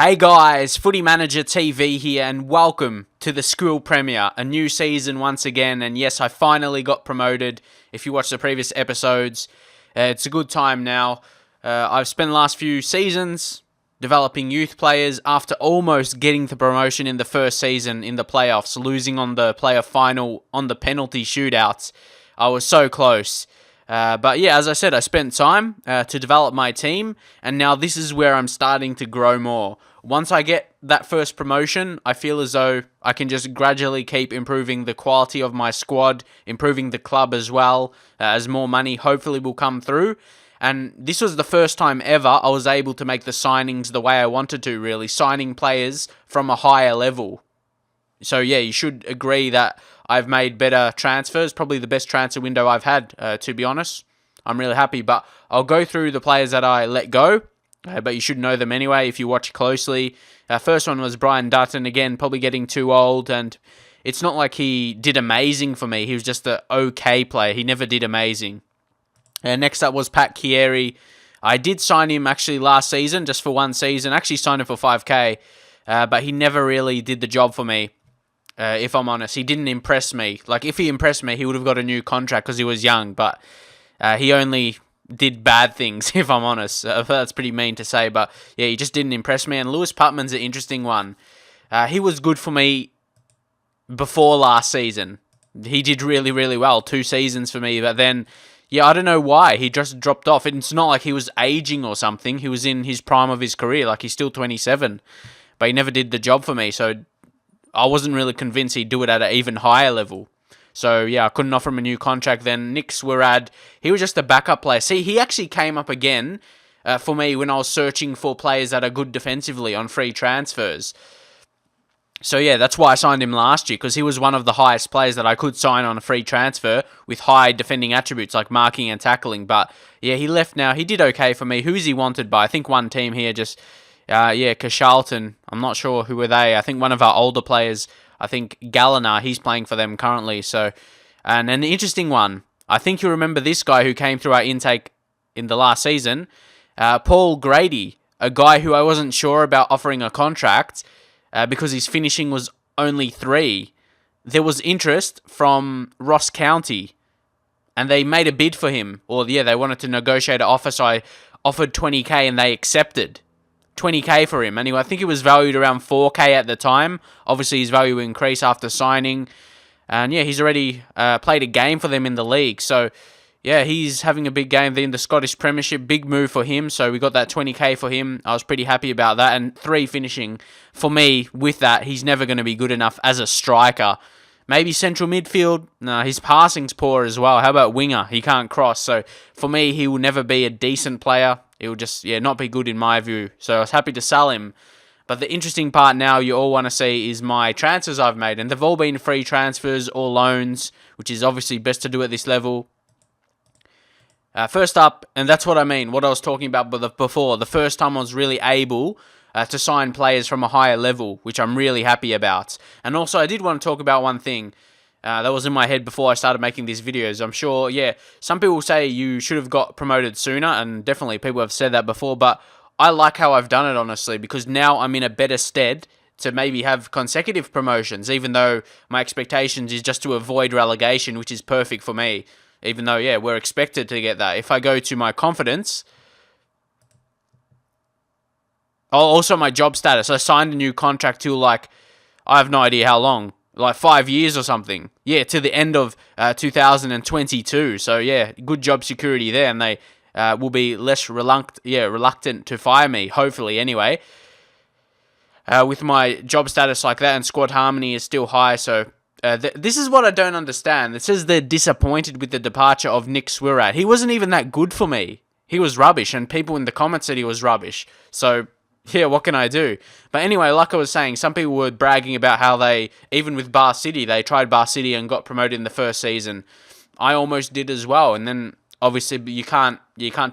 Hey guys, Footy Manager TV here and welcome to the Squill Premier, a new season once again, and yes, I finally got promoted. If you watched the previous episodes, it's a good time now. I've spent the last few seasons developing youth players after almost getting the promotion in the first season in the playoffs, losing on the playoff final on the penalty shootouts. I was so close. But yeah, as I said, I spent time to develop my team, and now this is where I'm starting to grow more. Once I get that first promotion, I feel as though I can just gradually keep improving the quality of my squad, improving the club as well, as more money hopefully will come through. And this was the first time ever I was able to make the signings the way I wanted to, really, signing players from a higher level. So yeah, you should agree that I've made better transfers, probably the best transfer window I've had, to be honest. I'm really happy, but I'll go through the players that I let go, but you should know them anyway if you watch closely. First one was Brian Dutton, again, probably getting too old, and it's not like he did amazing for me. He was just an okay player. He never did amazing. Next up was Pat Chieri. I did sign him actually last season, just for one season. I actually signed him for 5k, but he never really did the job for me. If I'm honest, he didn't impress me. Like, if he impressed me, he would have got a new contract because he was young, but he only did bad things, if I'm honest. That's pretty mean to say, but yeah, he just didn't impress me. And Lewis Putman's an interesting one. He was good for me before last season. He did really, really well. 2 seasons for me, but then, yeah, I don't know why. He just dropped off. It's not like he was aging or something. He was in his prime of his career. Like, he's still 27, but he never did the job for me, so I wasn't really convinced he'd do it at an even higher level. So, yeah, I couldn't offer him a new contract. Then Nick Swirad, he was just a backup player. See, he actually came up again for me when I was searching for players that are good defensively on free transfers. So, yeah, that's why I signed him last year, because he was one of the highest players that I could sign on a free transfer with high defending attributes like marking and tackling. But, yeah, he left now. He did okay for me. Who's he wanted by? I think one team here just... Cashalton. I'm not sure who were they. I think one of our older players, I think Galliner, he's playing for them currently. So, and an interesting one. I think you remember this guy who came through our intake in the last season, Paul Grady, a guy who I wasn't sure about offering a contract because his finishing was only 3. There was interest from Ross County, and they made a bid for him. Or yeah, they wanted to negotiate an offer, so I offered 20k and they accepted. 20k for him. Anyway, I think he was valued around 4k at the time. Obviously, his value increased after signing. And yeah, he's already played a game for them in the league. So yeah, he's having a big game in the Scottish Premiership. Big move for him. So we got that 20k for him. I was pretty happy about that. And 3 finishing. For me, with that, he's never going to be good enough as a striker. Maybe central midfield. No, his passing's poor as well. How about winger? He can't cross. So for me, he will never be a decent player. It will just, not be good in my view. So I was happy to sell him. But the interesting part now you all want to see is my transfers I've made. And they've all been free transfers or loans, which is obviously best to do at this level. First up, and that's what I mean, what I was talking about before. The first time I was really able to sign players from a higher level, which I'm really happy about. And also, I did want to talk about one thing that was in my head before I started making these videos. I'm sure, some people say you should have got promoted sooner, and definitely people have said that before, but I like how I've done it, honestly, because now I'm in a better stead to maybe have consecutive promotions, even though my expectations is just to avoid relegation, which is perfect for me, even though, we're expected to get that. If I go to my confidence... Also, my job status. I signed a new contract to, I have no idea how long. 5 years or something. Yeah, to the end of 2022. So, good job security there. And they will be less reluctant to fire me, hopefully, anyway. With my job status like that, and squad harmony is still high. So, this is what I don't understand. It says they're disappointed with the departure of Nick Swirad. He wasn't even that good for me. He was rubbish, and people in the comments said he was rubbish. So... yeah, what can I do? But anyway, like I was saying, some people were bragging about how they, even with Bar City, they tried Bar City and got promoted in the first season. I almost did as well, and then obviously you can't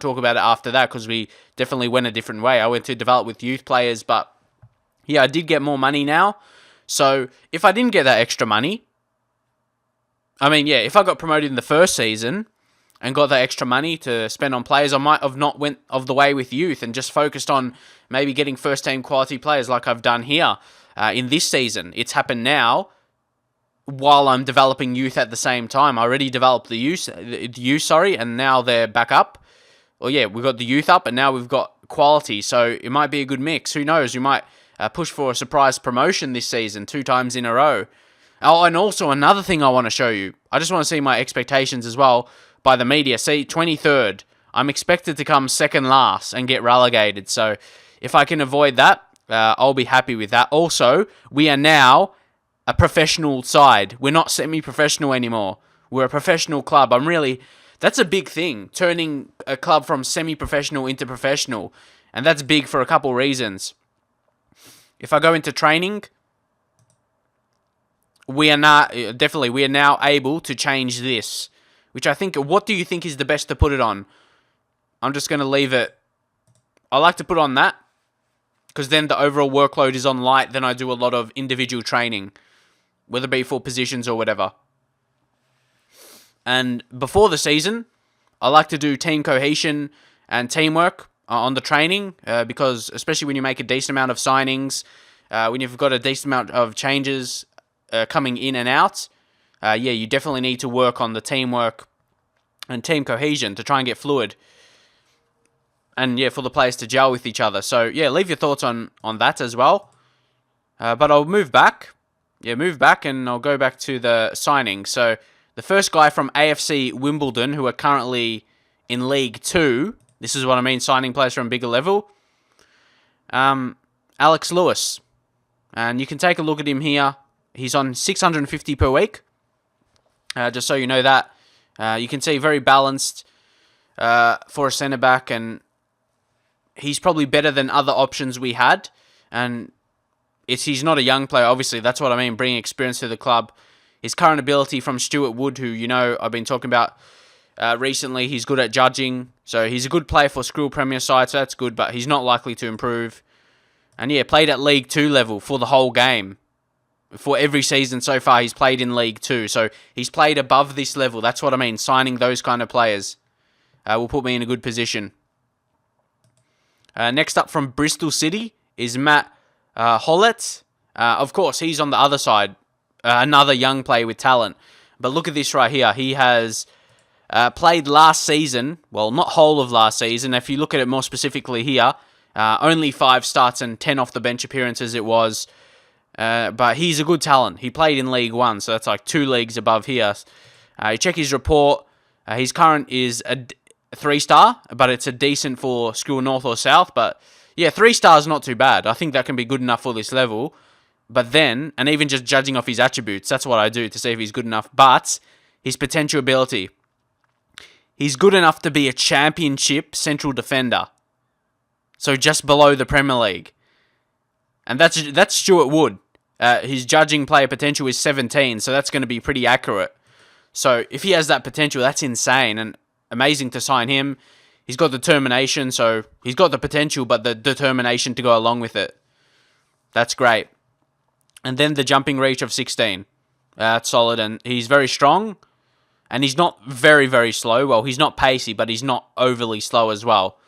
talk about it after that because we definitely went a different way. I went to develop with youth players, but I did get more money now. So if I didn't get that extra money, if I got promoted in the first season, and got that extra money to spend on players, I might have not went of the way with youth and just focused on maybe getting first team quality players like I've done here in this season. It's happened now while I'm developing youth at the same time. I already developed the youth, and now they're back up. Well, yeah, we've got the youth up, and now we've got quality, so it might be a good mix. Who knows? We might push for a surprise promotion this season 2 times in a row. Oh, and also another thing I want to show you. I just want to see my expectations as well by the media. See, 23rd. I'm expected to come second last and get relegated. So if I can avoid that, I'll be happy with that. Also, we are now a professional side. We're not semi-professional anymore. We're a professional club. That's a big thing, turning a club from semi-professional into professional. And that's big for a couple reasons. If I go into training, we are now able to change this. Which I think, what do you think is the best to put it on? I'm just going to leave it. I like to put on that, because then the overall workload is on light. Then I do a lot of individual training, whether it be for positions or whatever. And before the season, I like to do team cohesion and teamwork on the training, because especially when you make a decent amount of signings, when you've got a decent amount of changes coming in and out, you definitely need to work on the teamwork and team cohesion to try and get fluid. And for the players to gel with each other. So leave your thoughts on that as well. But I'll move back. And I'll go back to the signing. So the first guy from AFC Wimbledon, who are currently in League 2. This is what I mean, signing players from bigger level. Alex Lewis. And you can take a look at him here. He's on 650 per week. Just so you know that. You can see very balanced for a centre-back, and he's probably better than other options we had. And he's not a young player, obviously. That's what I mean, bringing experience to the club. His current ability from Stuart Wood, who I've been talking about recently. He's good at judging. So he's a good player for Skrill Premier side, so that's good, but he's not likely to improve. And played at League 2 level for the whole game. For every season so far, he's played in League 2. So he's played above this level. That's what I mean, signing those kind of players will put me in a good position. Next up from Bristol City is Matt Hollett. Of course, he's on the other side. Another young player with talent. But look at this right here. He has played last season. Well, not whole of last season. If you look at it more specifically here, only 5 starts and 10 off the bench appearances it was. But he's a good talent. He played in League 1, so that's like 2 leagues above here. You check his report. His current is a 3-star, but it's a decent for School North or South. But 3 stars not too bad. I think that can be good enough for this level. But then, and even just judging off his attributes, that's what I do to see if he's good enough. But his potential ability. He's good enough to be a championship central defender. So just below the Premier League. And that's Stuart Wood. His judging player potential is 17, so that's going to be pretty accurate. So if he has that potential, that's insane and amazing to sign him. He's got determination, so he's got the potential, but the determination to go along with it. That's great. And then the jumping reach of 16. That's solid, and he's very strong, and he's not very, very slow. Well, he's not pacey, but he's not overly slow as well,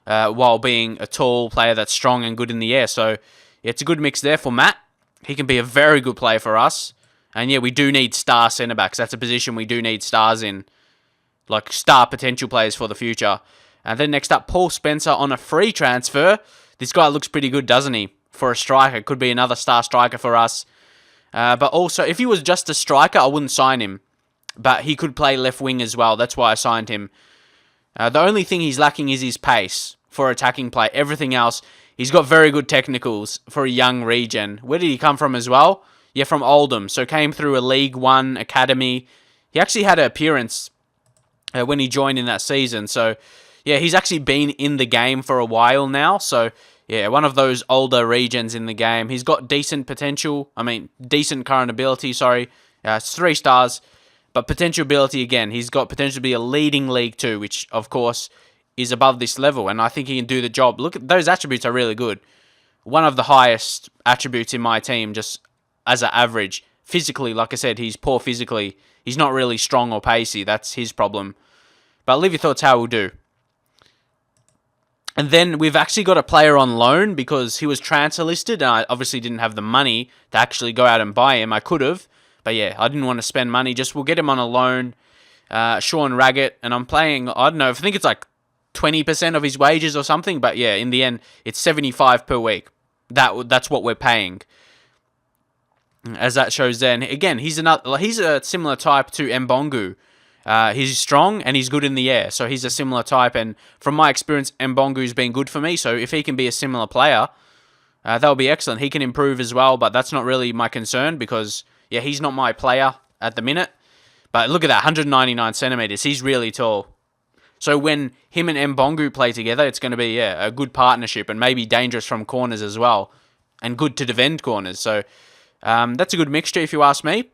while being a tall player that's strong and good in the air. So it's a good mix there for Matt. He can be a very good player for us. And we do need star centre-backs. That's a position we do need stars in. Like star potential players for the future. And then next up, Paul Spencer on a free transfer. This guy looks pretty good, doesn't he? For a striker. Could be another star striker for us. But also, if he was just a striker, I wouldn't sign him. But he could play left wing as well. That's why I signed him. The only thing he's lacking is his pace for attacking play. Everything else, he's got very good technicals for a young regen. Where did he come from as well? From Oldham. So came through a League 1 academy. He actually had an appearance when he joined in that season. So, he's actually been in the game for a while now. So, one of those older regens in the game. He's got decent potential. Decent current ability, sorry. It's 3 stars. But potential ability, again, he's got potential to be a leading League 2, which, of course, is above this level. And I think he can do the job. Look, at those attributes are really good. One of the highest attributes in my team, just as an average. Physically, like I said, he's poor physically. He's not really strong or pacey. That's his problem. But leave your thoughts how we'll do. And then we've actually got a player on loan because he was transfer listed, and I obviously didn't have the money to actually go out and buy him. I could have, but yeah, I didn't want to spend money. Just we'll get him on a loan, Sean Raggett, and I'm playing, I don't know, I think it's like 20% of his wages or something, but yeah, in the end, it's 75 per week. That's what we're paying. As that shows there. And again, he's a similar type to Mbongu. He's strong and he's good in the air, so he's a similar type. And from my experience, Mbongu's been good for me. So if he can be a similar player, that'll be excellent. He can improve as well, but that's not really my concern because yeah, he's not my player at the minute. But look at that, 199 centimeters. He's really tall. So when him and Mbongu play together, it's going to be a good partnership and maybe dangerous from corners as well, and good to defend corners. So that's a good mixture if you ask me.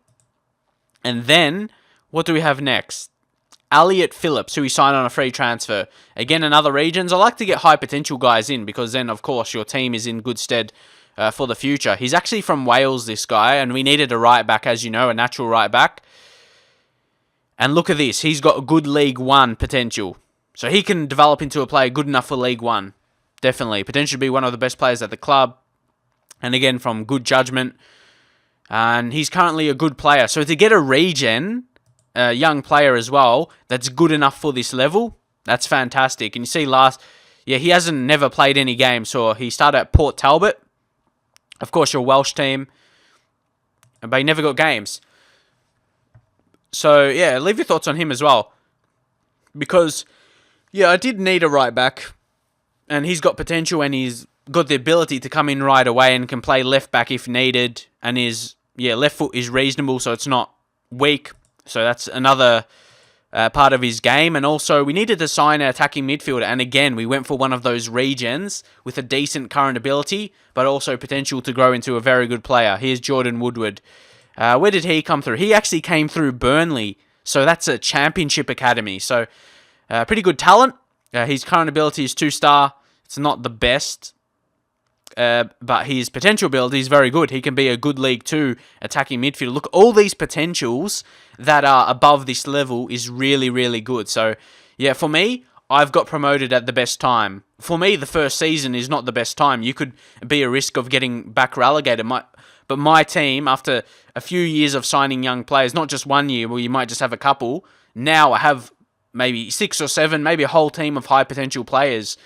And then what do we have next? Elliot Phillips, who we signed on a free transfer. Again, another regions. I like to get high potential guys in because then, of course, your team is in good stead for the future. He's actually from Wales, this guy, and we needed a right back, as you know, a natural right back. And look at this. He's got a good League One potential. So he can develop into a player good enough for League One. Definitely. Potentially be one of the best players at the club. And again, from good judgment. And he's currently a good player. So to get a regen, a young player as well, that's good enough for this level, that's fantastic. And you see he hasn't never played any games. So he started at Port Talbot. Of course, your Welsh team. But he never got games. So, yeah, leave your thoughts on him as well. Because, yeah, I did need a right back. And he's got potential and he's got the ability to come in right away and can play left back if needed. And his left foot is reasonable, so it's not weak. So that's another part of his game. And also, we needed to sign an attacking midfielder. And again, we went for one of those regens with a decent current ability, but also potential to grow into a very good player. Here's Jordan Woodward. Where did he come through? He actually came through Burnley. So that's a championship academy. So pretty good talent. His current ability is 2-star. It's not the best. But his potential ability is very good. He can be a good League 2 attacking midfielder. Look, all these potentials that are above this level is really, really good. So, yeah, for me, I've got promoted at the best time. For me, the first season is not the best time. You could be a risk of getting back relegated. But my team, after a few years of signing young players, not just 1 year, well, you might just have a couple, now I have maybe 6 or 7, maybe a whole team of high potential players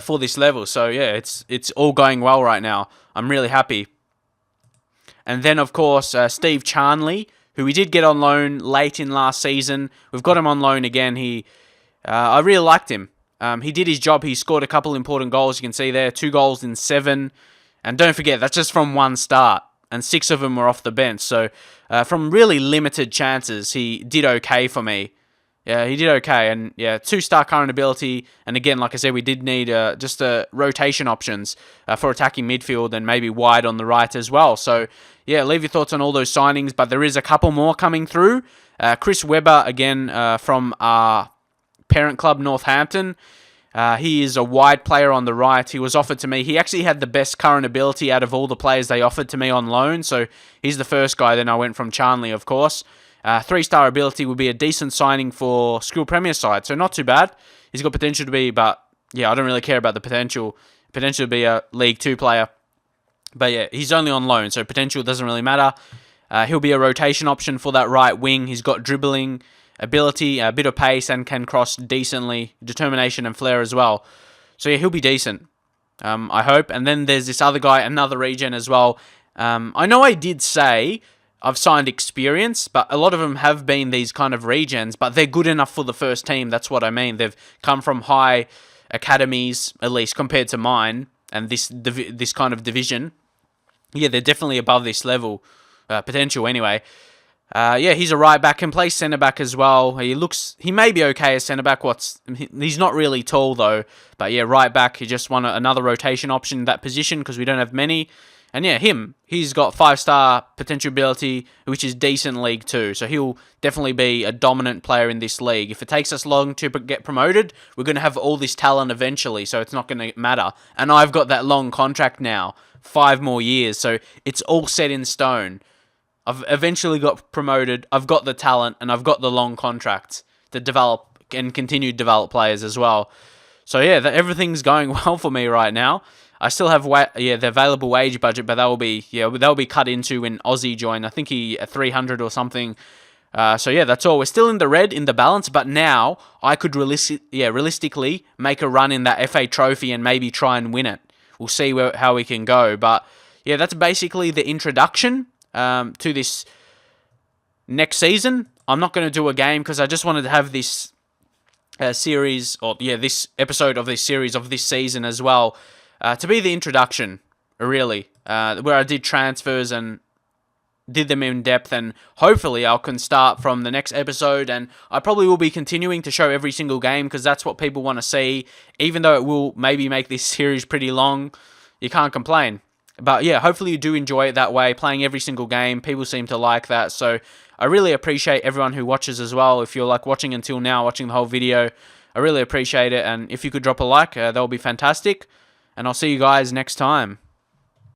for this level. So, yeah, it's all going well right now. I'm really happy. And then, of course, Steve Charnley, who we did get on loan late in last season. We've got him on loan again. I really liked him. He did his job. He scored a couple important goals. You can see there, 2 goals in 7. And don't forget, that's just from 1 start. And 6 of them were off the bench. So, from really limited chances, he did okay for me. Yeah, he did okay. And, yeah, 2-star current ability. And, again, like I said, we did need just rotation options for attacking midfield and maybe wide on the right as well. So, yeah, leave your thoughts on all those signings. But there is a couple more coming through. Chris Webber, again, from our parent club, Northampton. He is a wide player on the right. He was offered to me. He actually had the best current ability out of all the players they offered to me on loan. So he's the first guy. Then I went from Charnley, of course. 3-star ability would be a decent signing for School Premier side. So not too bad. He's got potential to be, but yeah, I don't really care about the potential. Potential to be a League 2 player. But yeah, he's only on loan, so potential doesn't really matter. He'll be a rotation option for that right wing. He's got dribbling ability, a bit of pace, and can cross decently, determination and flair as well. So yeah, he'll be decent, I hope. And then there's this other guy, another regen as well. I know I did say I've signed experience, but a lot of them have been these kind of regens, but they're good enough for the first team. That's what I mean. They've come from high academies, at least compared to mine, and this kind of division. Yeah, they're definitely above this level, potential anyway. Yeah, he's a right back, can play centre back as well. He may be okay as centre back. He's not really tall though, but yeah, right back. He just want another rotation option in that position because we don't have many. And yeah, he's got 5-star potential ability, which is decent League 2. So he'll definitely be a dominant player in this league. If it takes us long to get promoted, we're going to have all this talent eventually, so it's not going to matter. And I've got that long contract now, 5 more years, so it's all set in stone. I've eventually got promoted, I've got the talent, and I've got the long contract to develop and continue to develop players as well. So yeah, everything's going well for me right now. I still have the available wage budget, but they'll be cut into when Aussie joined. I think he at 300 or something. So yeah, that's all. We're still in the red in the balance, but now I could realistically make a run in that FA Trophy and maybe try and win it. We'll see how we can go. But yeah, that's basically the introduction to this next season. I'm not going to do a game because I just wanted to have this this episode of this series of this season as well, to be the introduction, really, where I did transfers and did them in depth, and hopefully I can start from the next episode, and I probably will be continuing to show every single game because that's what people want to see, even though it will maybe make this series pretty long. You can't complain. But yeah, hopefully you do enjoy it that way, playing every single game. People seem to like that, so I really appreciate everyone who watches as well. If you're like watching until now, watching the whole video, I really appreciate it, and if you could drop a like, that would be fantastic, and I'll see you guys next time.